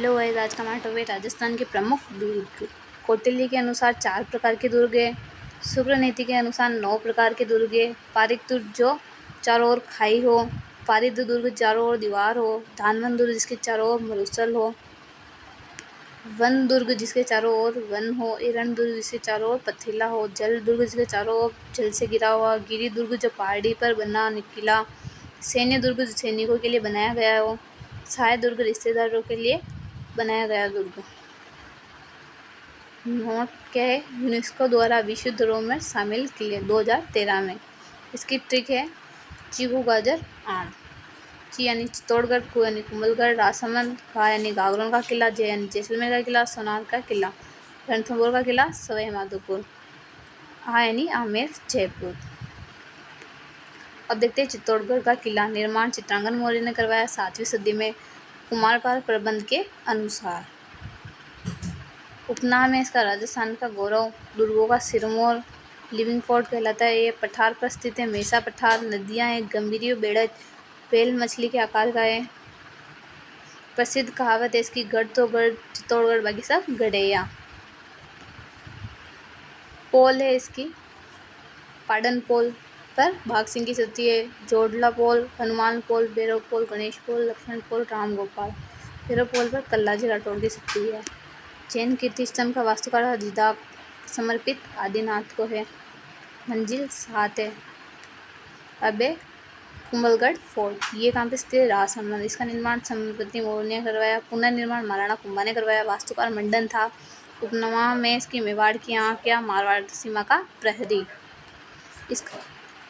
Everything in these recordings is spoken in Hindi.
हेलो गाइस, आज का हमारा टॉपिक राजस्थान के प्रमुख दुर्ग। कौटिल्य के अनुसार 4 प्रकार के दुर्ग है। शुक्र नीति के अनुसार 9 प्रकार के दुर्ग है। पारिक दुर्ग जो चारों ओर खाई हो, पारिद दुर्ग चारों ओर दीवार हो, धानवन दुर्ग जिसके चारों ओर मरुस्थल हो, वन दुर्ग जिसके चारों ओर वन हो, एरण दुर्ग जिसके चारों ओर पथरीला हो, जल दुर्ग जिसके चारों ओर जल से घिरा हुआ, गिरि दुर्ग जो पहाड़ी पर बना किला, सैन्य दुर्ग जो सैनिकों के लिए बनाया गया हो, सहाय दुर्ग रिश्तेदारों के लिए बनाया गया दुर्ग। नोट क्या है, यूनेस्को द्वारा विश्व धरोहर में शामिल किले 2013 में। इसकी ट्रिक है चीकू गाजर आम। ची यानी चित्तौड़गढ़, कु यानी कुंभलगढ़, राजसमंद, घा यानी घाघरों का किला, जय यानी जैसलमेर का किला, सोनार का किला, रणथंभौर का किला, सवाई माधोपुर, आ यानी आमेर जयपुर। अब देखते हैं चित्तौड़गढ़ का किला। निर्माण चित्रांगन मौर्य ने करवाया 7वीं सदी में कुमारपाल प्रबंध के अनुसार। उपनाम है इसका राजस्थान का गौरव, दुर्गों का सिरमौर, लिविंग फोर्ट कहलाता है। ये पठार पर स्थित है, मेसा पठार। नदियां हैं गंभीर, बेड़ज, पेल मछली के आकार का है। प्रसिद्ध कहावत है इसकी, गढ़ तो गढ़ चित्तौड़गढ़ बाकी सब गढ़ैया। पोल है इसकी, पाडन पोल पर भाग सिंह की सती है, जोडला पोल, हनुमान पोल, भैरव पोल, गणेश पोल, लक्ष्मण पोल, राम गोपाल। भैरव पोल पर कल्लाजी राठौड़ की सती है। जैन कीर्ति स्तंभ का वास्तुकार हरिदास समर्पित आदिनाथ को है। मंजिल 7 है। अब है कुंभलगढ़ फोर्ट। ये कहाँ पे स्थित है? राजसमंद। इसका निर्माण संप्रति मौर्य ने करवाया। पुनर्निर्माण महाराणा कुंभा ने करवाया। वास्तुकार मंडन था। उपनाम में इसकी मेवाड़ की आंख या मारवाड़ सीमा का प्रहरी। इसका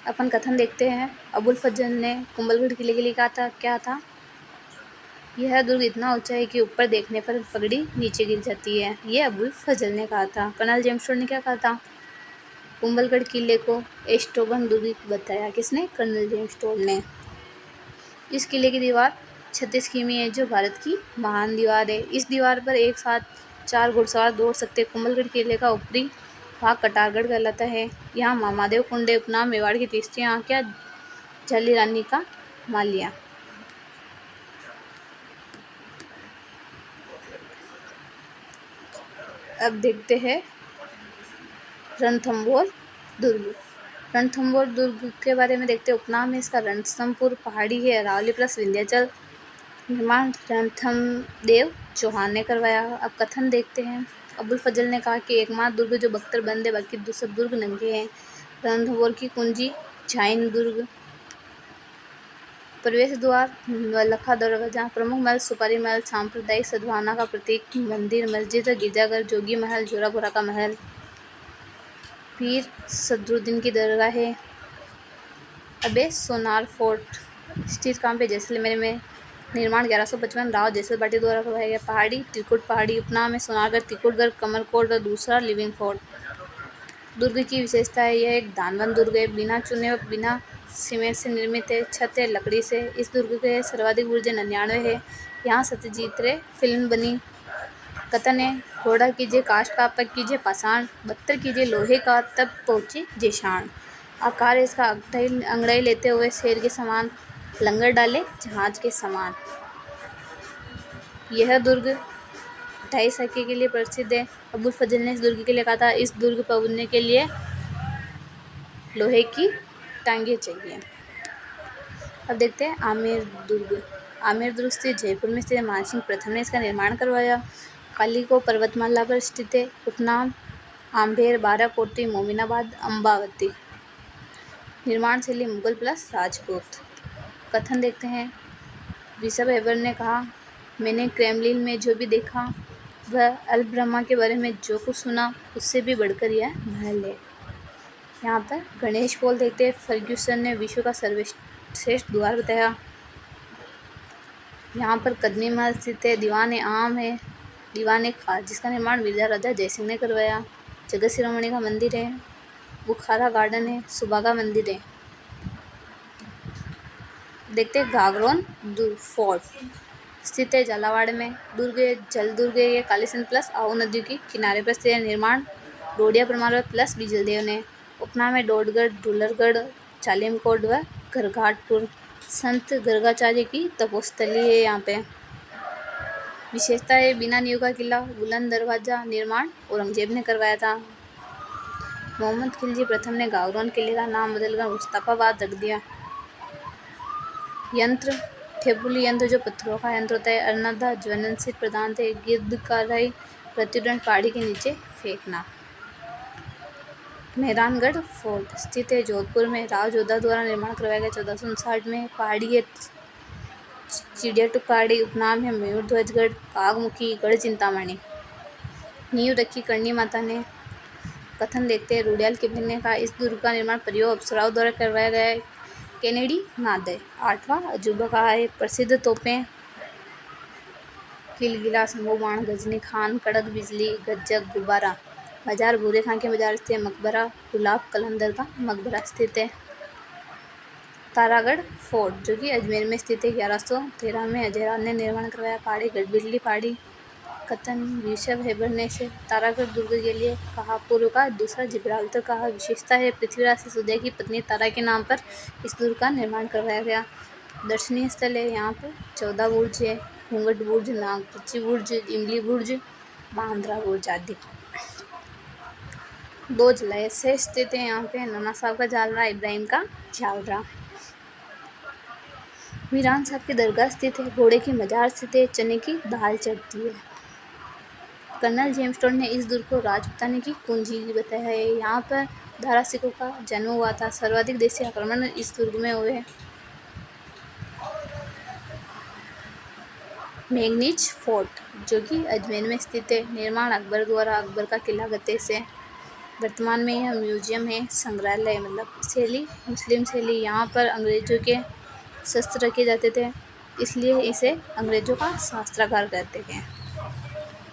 अपन कथन देखते हैं। अबुल फजल ने कुंभलगढ़ किले के लिए कहा था, क्या था? यह दुर्ग इतना ऊंचा है कि ऊपर देखने पर पगड़ी नीचे गिर जाती है। ये अबुल फजल ने कहा था। कर्नल जेम्स टोड ने क्या कहा था? कुंभलगढ़ किले को एस्टोगन दुर्ग बताया। किसने? कर्नल जेम्स टोड ने। इस किले की दीवार 36 किमी है, जो भारत की महान दीवार है। इस दीवार पर एक साथ 4 घुड़सवार दौड़ सकते। कुंभलगढ़ किले का ऊपरी भाग कटारगढ़ कहलाता है। यहाँ महादेव कुंड है। उपनाम मेवाड़ की तीसरी आंख या झाली रानी का मालिया। अब देखते हैं रणथंभौर दुर्ग। रणथंभौर दुर्ग के बारे में देखते हैं। उपनाम है इसका रणथंभौर, पहाड़ी है, अरावली प्लस विंध्याचल। निर्माण रणथंभदेव चौहान ने करवाया। अब कथन देखते हैं। अबुल फजल ने कहा कि एकमात्र दुर्ग जो बख्तर बंद है, बाकी सब दुर्ग नंगे हैं। रणथंभौर की कुंजी झाइन दुर्ग। प्रवेश द्वार, लखा दरवाजा, प्रमुख महल, सुपारी महल, सांप्रदायिक सद्भावना का प्रतीक, मंदिर, मस्जिद, गिरजाघर, जोगी महल, जोरापुरा का महल, पीर सदरुद्दीन की दरगाह है। अबे सोनार फोर्ट स्थित कहाँ पे? जैसलमेर में। निर्माण 1155 राव जैसल बाटी द्वारा करवाया गया। पहाड़ी त्रिकुट पहाड़ी। उपनाम है सोनारगढ़, त्रिकुटगढ़, कमरकोट और दूसरा लिविंग फोर्ट। दुर्ग की विशेषता है, यह एक दानवन दुर्ग है, बिना चूने और बिना सीमेंट से निर्मित है। छत है लकड़ी से। इस दुर्ग के सर्वाधिक ऊर्जा 99 है। यहाँ सत्यजीत रे फिल्म बनी। कथन है, घोड़ा कीजिए काष्ठ का, पग कीजिए पाषाण, बख्तर कीजिए लोहे का, तब पहुँचे जेशान। आकार इसका अंगड़ाई लेते हुए शेर के समान, लंगर डाले जहाज के समान। यह दुर्ग 2.5 सके के लिए प्रसिद्ध है। अबुल फजल ने इस दुर्ग के लिए कहा था, इस दुर्ग पर उड़ने के लिए लोहे की टांगे चाहिए। अब देखते हैं आमेर दुर्ग। आमेर दुर्ग स्थित जयपुर में स्थित मानसिंह प्रथम ने इसका निर्माण करवाया। कालीको पर्वतमाला पर स्थित है। उपनाम आम्बेर, बाराकोटी, मोमिनाबाद, अम्बावती। निर्माण शैली मुगल प्लस राजपूत। कथन देखते हैं। बिशप हेबर ने कहा, मैंने क्रेमलिन में जो भी देखा, वह अलब्रह्मा के बारे में जो कुछ सुना, उससे भी बढ़कर यह महल है। यहाँ पर गणेश पोल देखते हैं। फर्ग्यूसन ने विश्व का सर्वश्रेष्ठ द्वार बताया। यहाँ पर कदमी महल स्थित है। दीवान आम है, दीवान खास, जिसका निर्माण मिर्जा राजा जयसिंह ने करवाया। जगत शिरोमणि का मंदिर है। बुखारा गार्डन है। सुबागा मंदिर है। देखते हैं घाघरोन फोर्ट स्थित है झालावाड़ में। दुर्ग जल दुर्ग है। ये कालीसिंध प्लस आहू नदी के किनारे पर स्थित है। निर्माण डोडिया परमार प्लस बिजलदेव ने। उपनाम है डोडगढ़, ढूलरगढ़, चालिमकोट व घरघाटपुर। संत गर्गाचार्य की तपोस्थली है यहाँ पे। विशेषता है बिना नींव का किला, बुलंद दरवाजा, निर्माण औरंगजेब ने करवाया था। मोहम्मद खिलजी प्रथम ने गावरोन किले का नाम बदलकर मुस्तफाबाद रख दिया। यंत्र ठेपुली यंत्र जो पत्थरों का यंत्र होता है। अर्नदा ज्वलनशील पदार्थ है। गिद्ध कार्रवाई प्रत्युदंड पहाड़ी के नीचे फेंकना। मेहरानगढ़ फोर्ट स्थित है जोधपुर में। राव जोधा द्वारा निर्माण करवाया गया 1459 में। पहाड़ी है चिड़ियाटुक पहाड़ी, उपनाम है मयूर ध्वजगढ़, कागमुखी, गढ़ चिंतामणि। नींव रखी करणी माता ने। कथन देखते हैं रुडियाल किपलिंग ने कहा इस दुर्ग का निर्माण प्रयोग अप्सराओं द्वारा करवाया गया है। केनेडी नादे। 8वां अजूबा कहा है। प्रसिद्ध तोपें किलगिला, शंभू बाण, गजनी खान, कड़क बिजली, गज्जक, गुब्बारा। बाजार बूरे खां के बाजार स्थित है। मकबरा गुलाब कलंदर का मकबरा स्थित है। तारागढ़ फोर्ट जो कि अजमेर में स्थित है। 1113 में अजयराज ने निर्माण करवाया। पहाड़ी गढ़बिजली पहाड़ी। कथन यूसुफ हेबर ने इसे तारागढ़ दुर्ग के लिए कहा। पूर्व का दूसरा जिब्राल्टर कहा। विशेषता है पृथ्वीराज से सुदय की पत्नी तारा के नाम पर इस दुर्ग का निर्माण करवाया गया। दर्शनीय स्थल है। यहाँ पर 14 बुर्ज है। घूंघट बुर्ज, नागपच्ची बुर्ज, इमली बुर्ज, बांद्रा बुर्ज आदि। 2 जलाशय स्थित है यहाँ पे। नना साहब का जालरा, इब्राहिम का जालरा। वीरान साहब की दरगाह स्थित है। घोड़े की मजार स्थित है। चने की दाल चढ़ती है। कर्नल जेम्स टोड ने इस दुर्ग को राजपूतानी की कुंजी बताया है। यहाँ पर धारा सिखों का जन्म हुआ था। सर्वाधिक देशी आक्रमण इस दुर्ग में हुए। मैंगनीज फोर्ट जो कि अजमेर में स्थित है। निर्माण अकबर द्वारा। अकबर का किला गते से। वर्तमान में यह म्यूजियम है, संग्रहालय मतलब शैली मुस्लिम शैली। यहाँ पर अंग्रेजों के शस्त्र रखे जाते थे, इसलिए इसे अंग्रेजों का शास्त्रागार कहते हैं।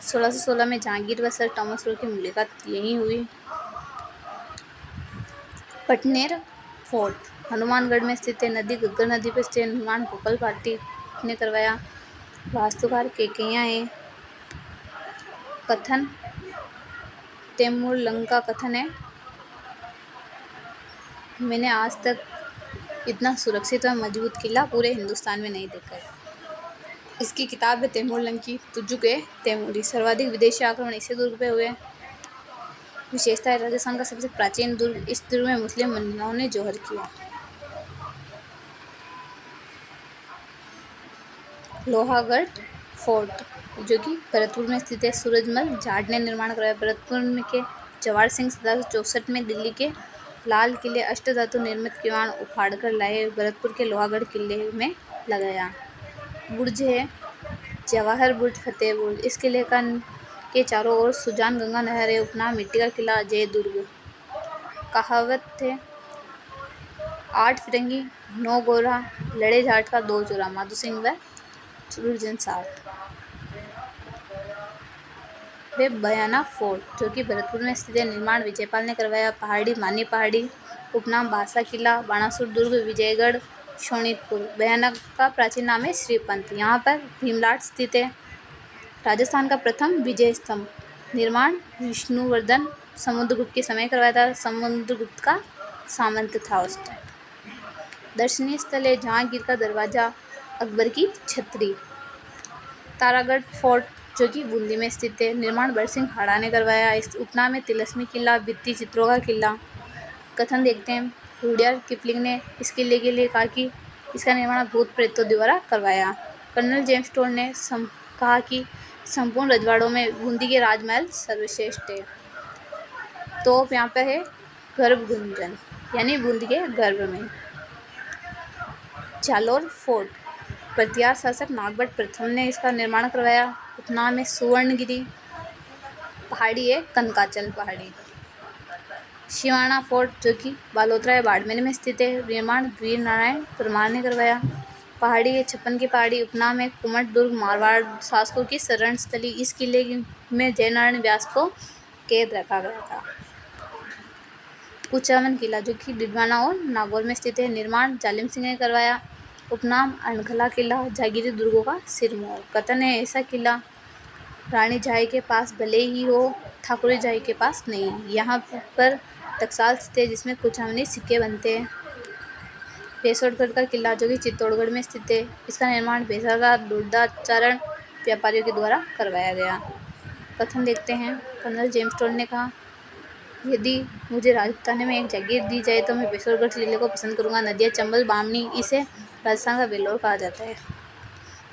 1616 में जहांगीर व सर टॉमस रो की मुलाकात यहीं हुई। पटनेर फोर्ट हनुमानगढ़ में स्थित है। नदी घग्गर नदी पर स्थित। निर्माण भोपाल पार्टी ने करवाया। वास्तुकार केकैया है। कथन तैमूर लंग का कथन है मैंने आज तक इतना सुरक्षित और मजबूत किला पूरे हिंदुस्तान में नहीं देखा है। इसकी किताब है तैमूर लंग की तुजुक ए तैमूरी। सर्वाधिक विदेशी आक्रमण इसी दुर्ग पे हुए। विशेषता है राजस्थान का सबसे प्राचीन दुर्ग। इस दुर्ग में मुस्लिम महिलाओं ने जौहर किया। लोहागढ़ फोर्ट जो कि भरतपुर में स्थित है। सूरजमल जाट ने निर्माण कराया। भरतपुर में के जवाहर सिंह 1764 में दिल्ली के लाल किले अष्टधातु निर्मित किवाड़ उखाड़कर लाए। भरतपुर के लोहागढ़ किले में लगाया। बुर्ज है जवाहर बुर्ज, फतेह बुर्ज। इस किले के चारों ओर सुजान गंगा नहर है। उपनाम मिट्टी का किला, अजय दुर्ग। कहावत है 8 फिरंगी 9 गोरा, लड़े जाट का 2 जोरा। माधो सिंह व सुरजन साहब। वे बयाना फोर्ट जो कि भरतपुर में स्थित है। निर्माण विजयपाल ने करवाया। पहाड़ी मानी पहाड़ी। उपनाम बासा किला, बाणासुर दुर्ग, विजयगढ़, शोणितपुर। बयाना का प्राचीन नाम है श्रीपंत। यहाँ पर भीमलाट स्थित है। राजस्थान का प्रथम विजय स्तंभ। निर्माण विष्णुवर्धन समुद्रगुप्त के समय करवाया था। समुद्रगुप्त का सामंत था उस टाइम। दर्शनीय स्थल है जहांगीर का दरवाजा, अकबर की छतरी। तारागढ़ फोर्ट जो कि बूंदी में स्थित है। निर्माण बरसिंह हाड़ा ने करवाया। इस उपनाम में तिलस्मी किला, भित्ति चित्रों का किला। कथन देखते हैं रुडियार्ड किपलिंग ने इस किले के लिए कहा कि इसका निर्माण भूत प्रेतों द्वारा करवाया। कर्नल जेम्स टोड ने कहा कि संपूर्ण रजवाड़ों में बूंदी के राजमहल सर्वश्रेष्ठ है। तो यहाँ पे है गर्भ गुंजन यानी बूंदी के गर्भ में। जालोर फोर्ट प्रतिहार शासक नागभट्ट प्रथम ने इसका निर्माण करवाया। उपनाम है सुवर्णगिरी। पहाड़ी है कनकाचल पहाड़ी। शिवाना फोर्ट जो कि बालोतरा बाड़मेर में स्थित है। निर्माण वीर नारायण परमार ने करवाया। पहाड़ी है छप्पन की पहाड़ी। उपनाम है कुमट दुर्ग, मारवाड़ शासकों की शरण स्थली। इस किले में जयनारायण व्यास को कैद रखा गया था। कुचामन किला जो कि डिडवाना और नागौर में स्थित है। निर्माण जालिम सिंह ने करवाया। उपनाम अणखला किला, जागीरी दुर्गों का सिरमौर। कथन है ऐसा किला रानी झाई के पास भले ही हो, ठाकुरी झाई के पास नहीं। यहाँ पर टकसाल स्थित है जिसमें कुचामनी सिक्के बनते हैं। पेसोड़गढ़ का किला जो कि चित्तौड़गढ़ में स्थित है। इसका निर्माण भेसादार दुर्दाचारण व्यापारियों के द्वारा करवाया गया। कथन देखते हैं। कर्नल जेम्स टोल ने कहा, यदि मुझे राजपूताने में एक जागीर दी जाए तो मैं पिथौरागढ़ जिले को पसंद करूंगा। नदिया चंबल बामनी, इसे राजस्थान का वेल्लोर कहा जाता है।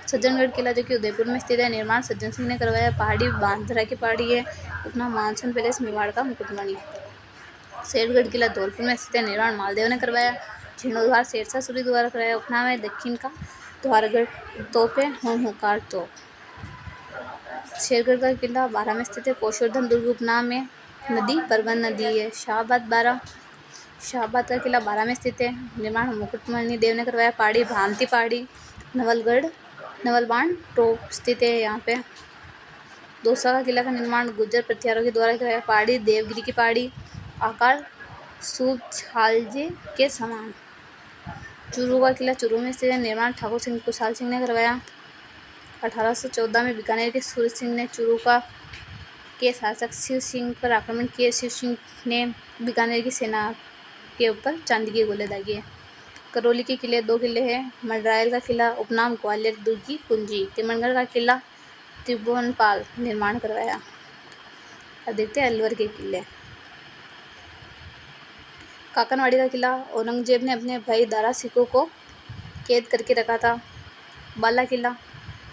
सज्जनगढ़ किला जो कि उदयपुर में स्थित है, निर्माण सज्जन सिंह ने करवाया। पहाड़ी बांधरा की पहाड़ी है। उपनाम मानसून पैलेस, मेवाड़ का मुकुटमणि। शेरगढ़ किला धौलपुर में स्थित है, निर्माण मालदेव ने करवाया। जीर्णोद्धार शेरशाह सूरी द्वारा कराया। उपनाम है दक्षिण का द्वारगढ़ तोप है, हुंकार तोप। शेरगढ़ का किला 12 में स्थित है। कोशवर्धन दुर्ग उपनाम है, नदी परवन नदी है। शाहबाद का किला 12 में स्थित है, निर्माण मुकुटमणि देव ने करवाया। पहाड़ी भामती पहाड़ी, नवलबाण टोप स्थित है यहाँ पे। दौसा का किला का निर्माण गुर्जर प्रतिहारों के द्वारा कराया। पहाड़ी देवगिरी की पहाड़ी, आकार सूपझालजे के समान। चूरू का किला चूरू में स्थित है, निर्माण ठाकुर सिंह कुशाल सिंह ने करवाया। 1814 में बीकानेर के सूरज सिंह ने चूरू के शासक शिव सिंह पर आक्रमण किए। शिव सिंह ने बीकानेर की सेना के ऊपर चांदी के गोले दागे। करौली के किले 2 किले हैं। मंडरायल का किला उपनाम ग्वालियर दुर्ग की कुंजी। तिमणगढ़ का किला त्रिभुवनपाल निर्माण करवाया। अब देखते हैं अलवर के किले। काकनवाड़ी का किला औरंगजेब ने अपने भाई दारा सिकों को कैद करके रखा था। बाला किला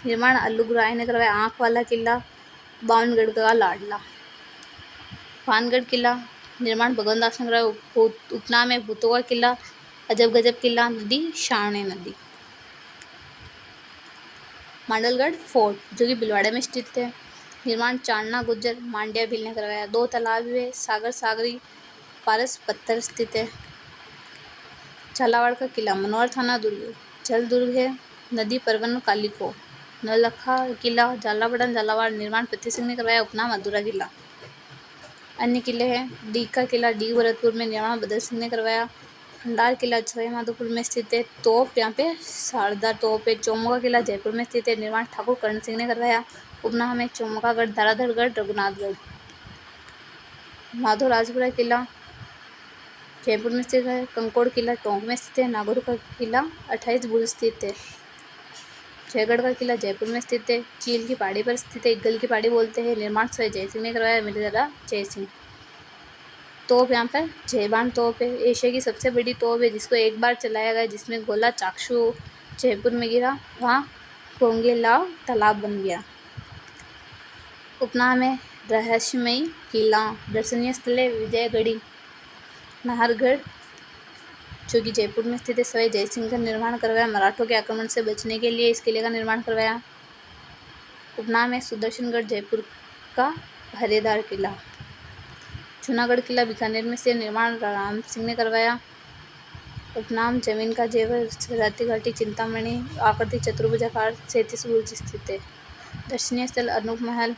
निर्माण अल्लुग राय ने करवाया। आँख वाला किला बावनगढ़ का लाडला। भानगढ़ किला निर्माण भगवान दास ने करवाया। उपनाम है भूतों का किला, अजब गजब किला, नदी शावनी नदी। मांडलगढ़ फोर्ट जो कि भिलवाड़े में स्थित है, निर्माण चांदना गुज्जर मांड्या भील ने करवाया। 2 तालाब है, सागर सागरी, पारस पत्थर स्थित है। झालावाड़ का किला मनोहर थाना दुर्ग, जल दुर्ग है, नदी परवन कालिको। नौलखा किला झालावाड़ झालावाड़, निर्माण पृथ्वी सिंह ने करवाया। उपनाम अधूरा किला। अन्य किले हैं। डीग का किला डीग भरतपुर में, निर्माण बदल सिंह ने करवाया। खंडार किला सवाईमाधोपुर में स्थित है। तोप यहाँ पे शारदा तोप है। चौमू का किला जयपुर में स्थित है, निर्माण ठाकुर कर्ण सिंह ने करवाया। उपनाम है चौमुकागढ़, धराधरगढ़, रघुनाथगढ़। माधोराजपुरा किला जयपुर में स्थित है। कंकोड़ किला टोंक में स्थित है। नागौर का किला 28 बुर्ज स्थित है। जयगढ़ का किला जयपुर में स्थित है, चील की पहाड़ी पर स्थित है, इग्गल की पहाड़ी बोलते हैं। निर्माण सवाई जयसिंह ने करवाया। मिर्जा जयसिंह। तोप यहाँ पर जयबान तोप है, एशिया की सबसे बड़ी तोप है जिसको एक बार चलाया गया, जिसमें गोला चाक्षु जयपुर में गिरा, वहाँ कोंगेलाव तालाब बन गया। उपनाम है रहस्यमयी किला। दर्शनीय स्थल है विजयगढ़ी, नाहरगढ़ जो कि जयपुर में स्थित है। सवाई जयसिंह का निर्माण करवाया। मराठों के आक्रमण से बचने के लिए इस किले का निर्माण करवाया। उपनाम है सुदर्शनगढ़, जयपुर का हरेदार किला। जूनागढ़ किला बीकानेर में से, निर्माण राम सिंह ने करवाया। उपनाम जमीन का जेवर, राती घाटी, चिंतामणि, आकृति चतुर्भुजाकार, 37 बुर्ज स्थित है। दर्शनीय स्थल अनूप महल,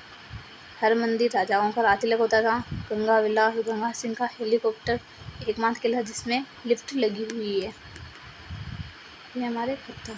हर मंदिर राजाओं का राजतिलक होता था। गंगा विलास, गंगा सिंह का हेलीकॉप्टर, एकमात्र किला जिसमें लिफ्ट लगी हुई है। ये हमारे खत्ता।